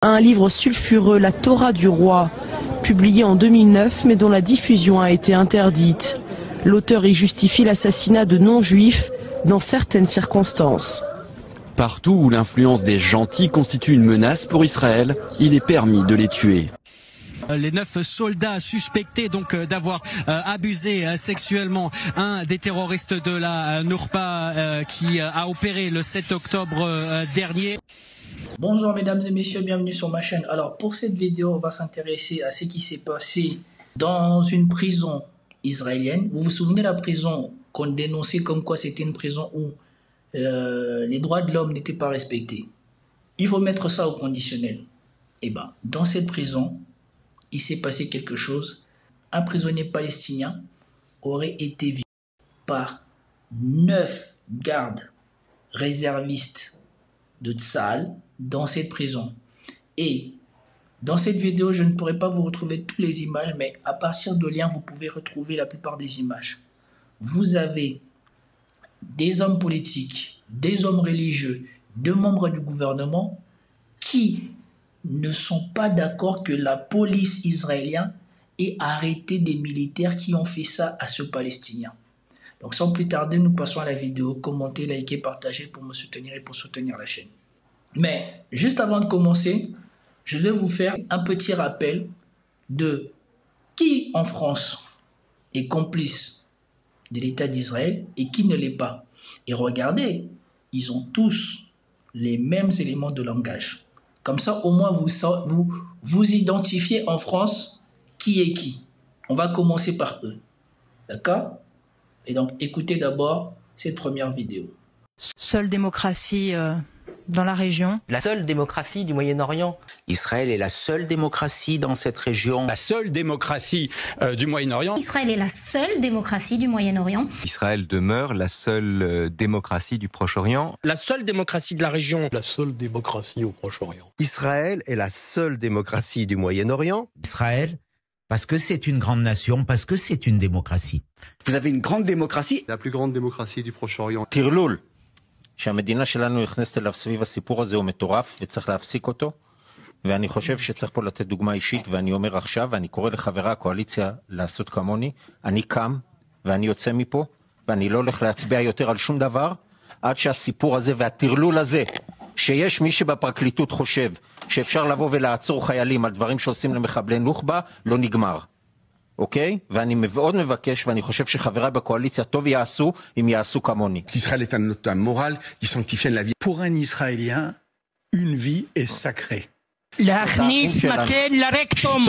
Un livre sulfureux, La Torah du roi, publié en 2009 mais dont la diffusion a été interdite. L'auteur y justifie l'assassinat de non-juifs dans certaines circonstances. Partout où l'influence des gentils constitue une menace pour Israël, il est permis de les tuer. Les 9 soldats suspectés donc d'avoir abusé sexuellement un des terroristes de la Nourba qui a opéré le 7 octobre dernier. Bonjour mesdames et messieurs, bienvenue sur ma chaîne. Alors pour cette vidéo, on va s'intéresser à ce qui s'est passé dans une prison israélienne. Vous vous souvenez de la prison qu'on dénonçait comme quoi c'était une prison où les droits de l'homme n'étaient pas respectés. Il faut mettre ça au conditionnel. Et ben, dans cette prison, il s'est passé quelque chose. Un prisonnier palestinien aurait été violé par 9 gardes réservistes de Tsahal dans cette prison. Et dans cette vidéo, je ne pourrai pas vous retrouver toutes les images, mais à partir de liens, vous pouvez retrouver la plupart des images. Vous avez des hommes politiques, des hommes religieux, des membres du gouvernement qui ne sont pas d'accord que la police israélienne ait arrêté des militaires qui ont fait ça à ce Palestinien. Donc sans plus tarder, nous passons à la vidéo. Commentez, likez, partagez pour me soutenir et pour soutenir la chaîne. Mais juste avant de commencer, je vais vous faire un petit rappel de qui en France est complice de l'État d'Israël et qui ne l'est pas. Et regardez, ils ont tous les mêmes éléments de langage. Comme ça, au moins, vous identifiez en France qui est qui. On va commencer par eux. D'accord? Et donc, écoutez d'abord cette première vidéo. Seule démocratie dans la région. La seule démocratie du Moyen-Orient. Israël est la seule démocratie dans cette région. La seule démocratie du Moyen-Orient. Israël est la seule démocratie du Moyen-Orient. Israël demeure la seule démocratie du Proche-Orient. La seule démocratie de la région. La seule démocratie au Proche-Orient. Israël est la seule démocratie du Moyen-Orient. Israël, parce que c'est une grande nation, parce que c'est une démocratie. Vous avez une grande démocratie. La plus grande démocratie du Proche-Orient. טרלול שהמדינה שלנו נכנסת אליו סביב הסיפור הזה הוא מטורף וצריך להפסיק אותו, ואני חושב שצריך פה לתת דוגמה אישית, ואני אומר עכשיו, ואני קורא לחברי הקואליציה לעשות כמוני, אני קם ואני יוצא מפה, ואני לא הולך להצביע יותר על שום דבר, עד שהסיפור הזה והטרלול הזה, שיש מי שבפרקליטות חושב שאפשר לבוא ולעצור חיילים על דברים שעושים למחבלי נוח'בה, לא נגמר. אוקיי? ואני מאוד מבקש, ואני חושב שחבריי בקואליציה טוב יעשו, אם יעשו כמוני. Israël est un État moral qui sanctifie la vie. Pour un Israélien, une vie est sacrée. להכניס מקל לרקטום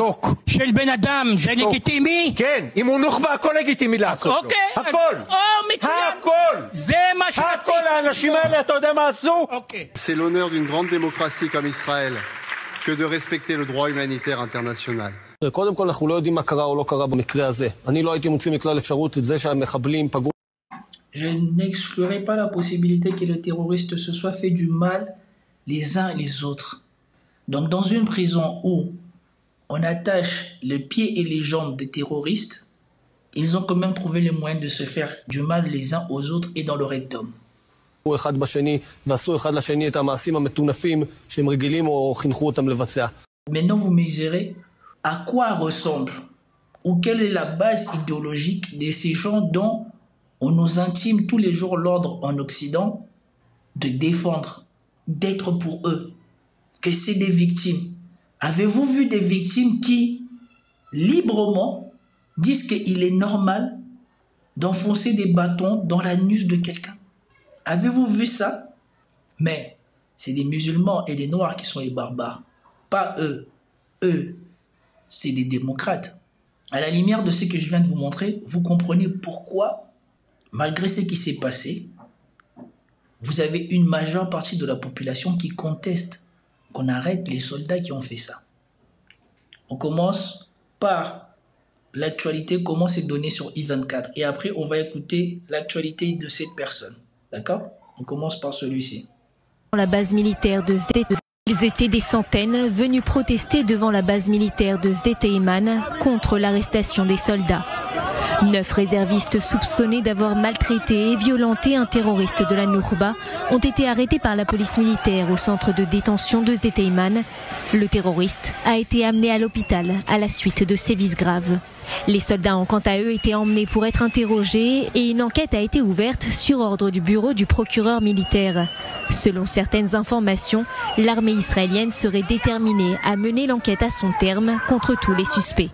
של בן אדם, זה לגיטימי? כן, אם הוא נוח'בה, הכל לגיטימי לעשות לו. אוקיי. הכל. הכל. זה מה שרציתי. הכל, האנשים האלה, אתה יודע מה עשו? C'est l'honneur d'une grande démocratie comme Israël que de respecter le droit humanitaire international. קודם כל אנחנו לא יודעים מה קרה או לא קרה במקרה הזה. אני לא הייתי מוציא מכלל אפשרות את זה שהמחבלים פגעו. Je n'exclurai pas la possibilité que les terroristes se soient fait du mal les uns et les autres. Donc dans une prison où on attache les pieds et les jambes des terroristes, ils ont quand même trouvé les moyens de se faire du mal les uns aux autres et dans le rectum. אחד בשני ועשו אחד לשני את המעשים המטונפים שהם רגילים או חינכו אותם לבצע. Maintenant vous mesurez à quoi ressemble ou quelle est la base idéologique de ces gens dont on nous intime tous les jours l'ordre en Occident de défendre, d'être pour eux, que c'est des victimes. Avez-vous vu des victimes qui, librement, disent qu'il est normal d'enfoncer des bâtons dans l'anus de quelqu'un? Avez-vous vu ça? Mais c'est les musulmans et les noirs qui sont les barbares, pas eux. Eux, c'est des démocrates. À la lumière de ce que je viens de vous montrer, vous comprenez pourquoi, malgré ce qui s'est passé, vous avez une majeure partie de la population qui conteste qu'on arrête les soldats qui ont fait ça. On commence par l'actualité, comment c'est donné sur I24. Et après, on va écouter l'actualité de cette personne. D'accord? On commence par celui-ci. La base militaire de Sde. Ils étaient des centaines venus protester devant la base militaire de Sde Teiman contre l'arrestation des soldats. 9 réservistes soupçonnés d'avoir maltraité et violenté un terroriste de la Nourba ont été arrêtés par la police militaire au centre de détention de Sde-Teyman. Le terroriste a été amené à l'hôpital à la suite de sévices graves. Les soldats ont quant à eux été emmenés pour être interrogés et une enquête a été ouverte sur ordre du bureau du procureur militaire. Selon certaines informations, l'armée israélienne serait déterminée à mener l'enquête à son terme contre tous les suspects.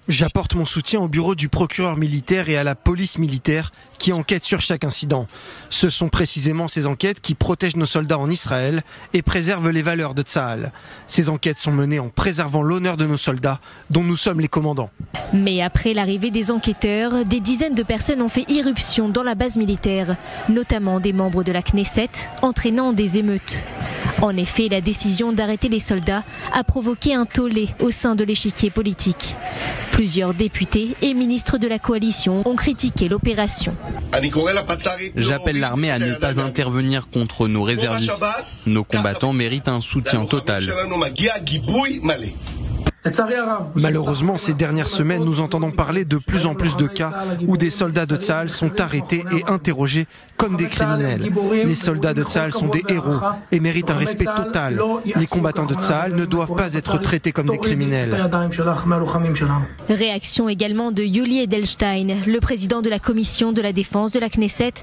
J'apporte mon soutien au bureau du procureur militaire et à la police militaire qui enquêtent sur chaque incident. Ce sont précisément ces enquêtes qui protègent nos soldats en Israël et préservent les valeurs de Tsahal. Ces enquêtes sont menées en préservant l'honneur de nos soldats, dont nous sommes les commandants. Mais après l'arrivée des enquêteurs, des dizaines de personnes ont fait irruption dans la base militaire, notamment des membres de la Knesset, entraînant des émeutes. En effet, la décision d'arrêter les soldats a provoqué un tollé au sein de l'échiquier politique. Plusieurs députés et ministres de la coalition ont critiqué l'opération. J'appelle l'armée à ne pas intervenir contre nos réservistes. Nos combattants méritent un soutien total. Malheureusement, ces dernières semaines, nous entendons parler de plus en plus de cas où des soldats de Tsahal sont arrêtés et interrogés comme des criminels. Les soldats de Tsahal sont des héros et méritent un respect total. Les combattants de Tsahal ne doivent pas être traités comme des criminels. Réaction également de Yuli Edelstein, le président de la commission de la défense de la Knesset.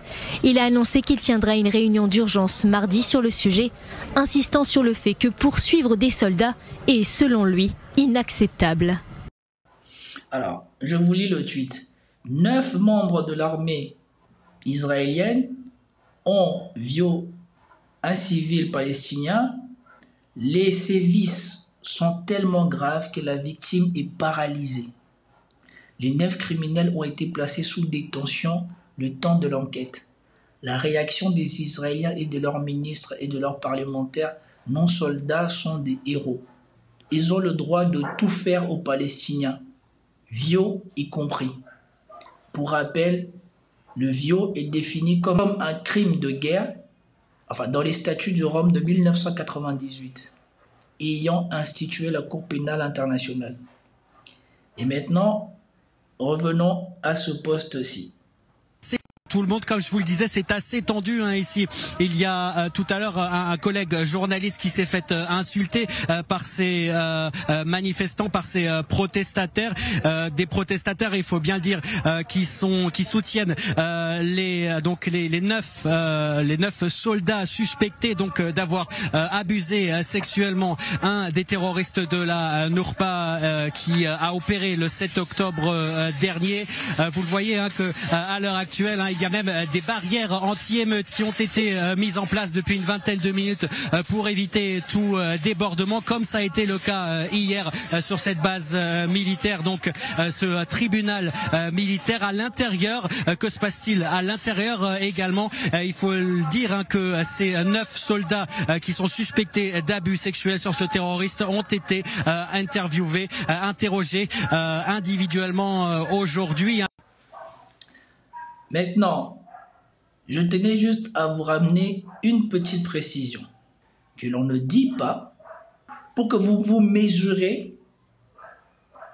Il a annoncé qu'il tiendra une réunion d'urgence mardi sur le sujet, insistant sur le fait que poursuivre des soldats est, selon lui, inacceptable. Alors, je vous lis le tweet. 9 membres de l'armée israélienne ont violé un civil palestinien. Les sévices sont tellement graves que la victime est paralysée. Les 9 criminels ont été placés sous détention le temps de l'enquête. La réaction des Israéliens et de leurs ministres et de leurs parlementaires non soldats sont des héros. Ils ont le droit de tout faire aux Palestiniens, viol y compris. Pour rappel, le viol est défini comme un crime de guerre, dans les statuts de Rome de 1998, ayant institué la Cour pénale internationale. Et maintenant, revenons à ce poste-ci. Tout le monde, comme je vous le disais, c'est assez tendu ici. Il y a tout à l'heure un collègue journaliste qui s'est fait insulter par ces manifestants, par ces protestataires, des protestataires, il faut bien le dire, qui soutiennent les 9 soldats suspectés donc d'avoir abusé sexuellement un des terroristes de la Nourba qui a opéré le 7 octobre dernier. Vous le voyez que à l'heure actuelle, il y a même des barrières anti-émeutes qui ont été mises en place depuis une vingtaine de minutes pour éviter tout débordement, comme ça a été le cas hier sur cette base militaire, donc ce tribunal militaire à l'intérieur. Que se passe-t-il à l'intérieur également? Il faut le dire que ces 9 soldats qui sont suspectés d'abus sexuels sur ce terroriste ont été interviewés, interrogés individuellement aujourd'hui. Maintenant, je tenais juste à vous ramener une petite précision que l'on ne dit pas pour que vous vous mesurez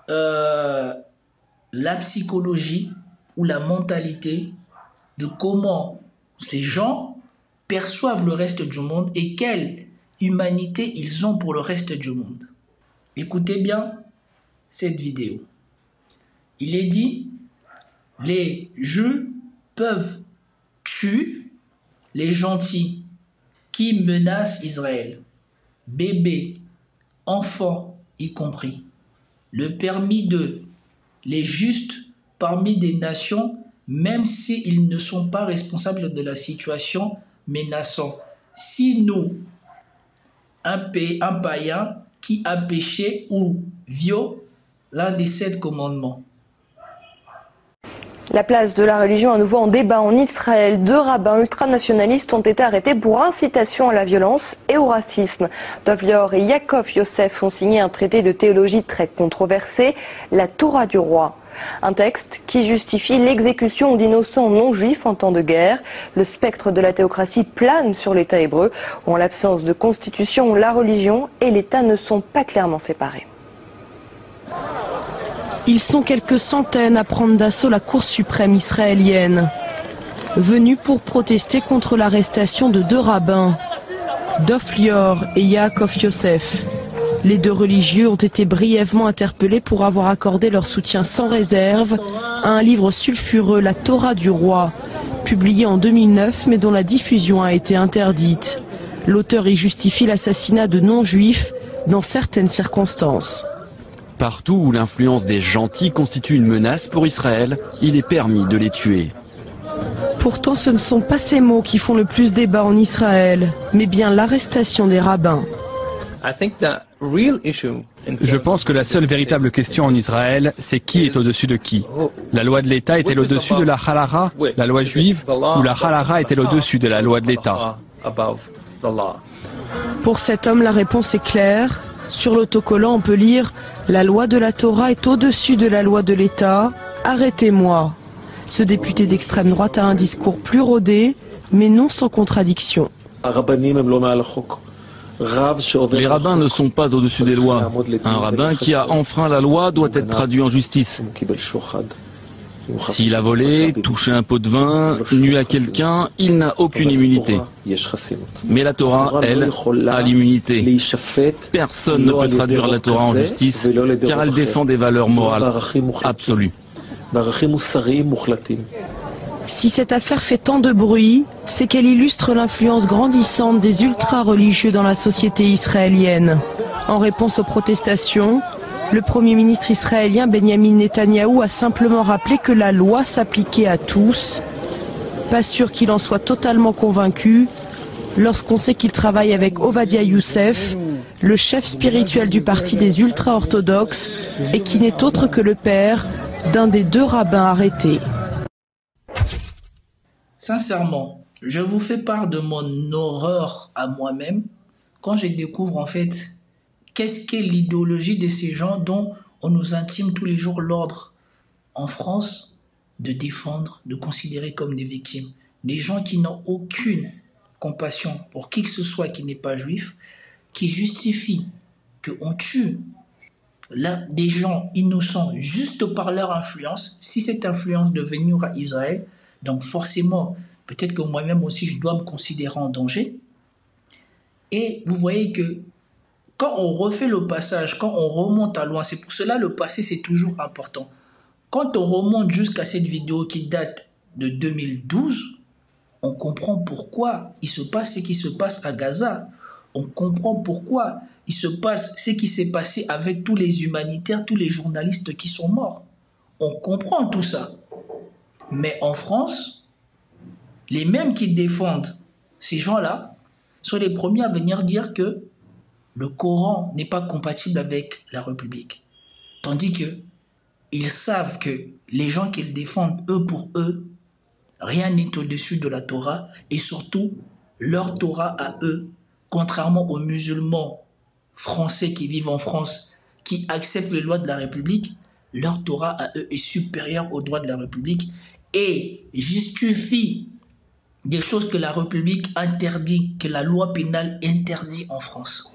la psychologie ou la mentalité de comment ces gens perçoivent le reste du monde et quelle humanité ils ont pour le reste du monde. Écoutez bien cette vidéo. Il est dit, les Juifs peuvent tuer les gentils qui menacent Israël, bébés, enfants y compris. Le permis de les justes parmi des nations, même s'ils ne sont pas responsables de la situation menaçante. Si nous, un païen qui a péché ou violé l'un des 7 commandements. La place de la religion à nouveau en débat en Israël. 2 rabbins ultranationalistes ont été arrêtés pour incitation à la violence et au racisme. Dov Lior et Yaakov Yosef ont signé un traité de théologie très controversé, la Torah du roi. Un texte qui justifie l'exécution d'innocents non-juifs en temps de guerre. Le spectre de la théocratie plane sur l'État hébreu, où en l'absence de constitution, la religion et l'État ne sont pas clairement séparés. Ils sont quelques centaines à prendre d'assaut la Cour suprême israélienne, venus pour protester contre l'arrestation de 2 rabbins, Dov Lior et Yaakov Yosef. Les 2 religieux ont été brièvement interpellés pour avoir accordé leur soutien sans réserve à un livre sulfureux, la Torah du roi, publié en 2009 mais dont la diffusion a été interdite. L'auteur y justifie l'assassinat de non-juifs dans certaines circonstances. Partout où l'influence des gentils constitue une menace pour Israël, il est permis de les tuer. Pourtant, ce ne sont pas ces mots qui font le plus débat en Israël, mais bien l'arrestation des rabbins. Je pense que la seule véritable question en Israël, c'est qui est au-dessus de qui. La loi de l'État est-elle au-dessus de la halara, la loi juive, ou la halara est-elle au-dessus de la loi de l'État? Pour cet homme, la réponse est claire. Sur l'autocollant, on peut lire « La loi de la Torah est au-dessus de la loi de l'État. Arrêtez-moi ». Ce député d'extrême droite a un discours plus rodé, mais non sans contradiction. Les rabbins ne sont pas au-dessus des lois. Un rabbin qui a enfreint la loi doit être traduit en justice. S'il a volé, touché un pot de vin, nu à quelqu'un, il n'a aucune immunité. Mais la Torah, elle, a l'immunité. Personne ne peut traduire la Torah en justice, car elle défend des valeurs morales absolues. Si cette affaire fait tant de bruit, c'est qu'elle illustre l'influence grandissante des ultra-religieux dans la société israélienne. En réponse aux protestations, le Premier ministre israélien Benjamin Netanyahou a simplement rappelé que la loi s'appliquait à tous. Pas sûr qu'il en soit totalement convaincu lorsqu'on sait qu'il travaille avec Ovadia Youssef, le chef spirituel du parti des ultra-orthodoxes et qui n'est autre que le père d'un des 2 rabbins arrêtés. Sincèrement, je vous fais part de mon horreur à moi-même quand je découvre en fait qu'est-ce qu'est l'idéologie de ces gens dont on nous intime tous les jours l'ordre en France de défendre, de considérer comme des victimes. Des gens qui n'ont aucune compassion pour qui que ce soit qui n'est pas juif, qui justifient qu'on tue des gens innocents juste par leur influence. Si cette influence de venir à Israël, donc forcément, peut-être que moi-même aussi je dois me considérer en danger. Et vous voyez que quand on refait le passage, quand on remonte à loin, c'est pour cela le passé c'est toujours important. Quand on remonte jusqu'à cette vidéo qui date de 2012, on comprend pourquoi il se passe ce qui se passe à Gaza. On comprend pourquoi il se passe ce qui s'est passé avec tous les humanitaires, tous les journalistes qui sont morts. On comprend tout ça. Mais en France, les mêmes qui défendent ces gens-là sont les premiers à venir dire que le Coran n'est pas compatible avec la République. Tandis que ils savent que les gens qu'ils défendent, eux pour eux, rien n'est au-dessus de la Torah et surtout leur Torah à eux, contrairement aux musulmans français qui vivent en France, qui acceptent les lois de la République, leur Torah à eux est supérieure aux droits de la République et justifie des choses que la République interdit, que la loi pénale interdit en France.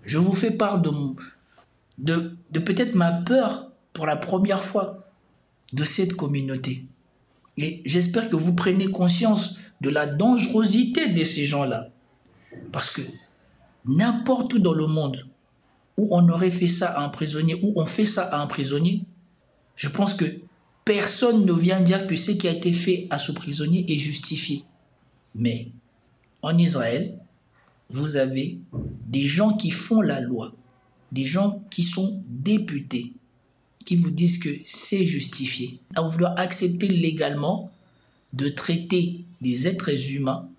Je vous fais part de peut-être ma peur pour la première fois de cette communauté. Et j'espère que vous prenez conscience de la dangerosité de ces gens-là. Parce que n'importe où dans le monde où on aurait fait ça à un prisonnier, où on fait ça à un prisonnier, je pense que personne ne vient dire que ce qui a été fait à ce prisonnier est justifié. Mais en Israël, vous avez des gens qui font la loi, des gens qui sont députés, qui vous disent que c'est justifié, à vouloir accepter légalement de traiter des êtres humains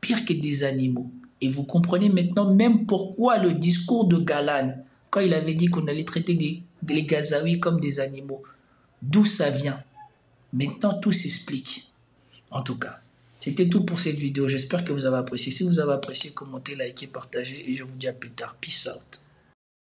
pire que des animaux. Et vous comprenez maintenant même pourquoi le discours de Galan, quand il avait dit qu'on allait traiter les Gazaouis comme des animaux, d'où ça vient. Maintenant, tout s'explique. En tout cas, c'était tout pour cette vidéo. J'espère que vous avez apprécié. Si vous avez apprécié, commentez, likez, partagez. Et je vous dis à plus tard. Peace out.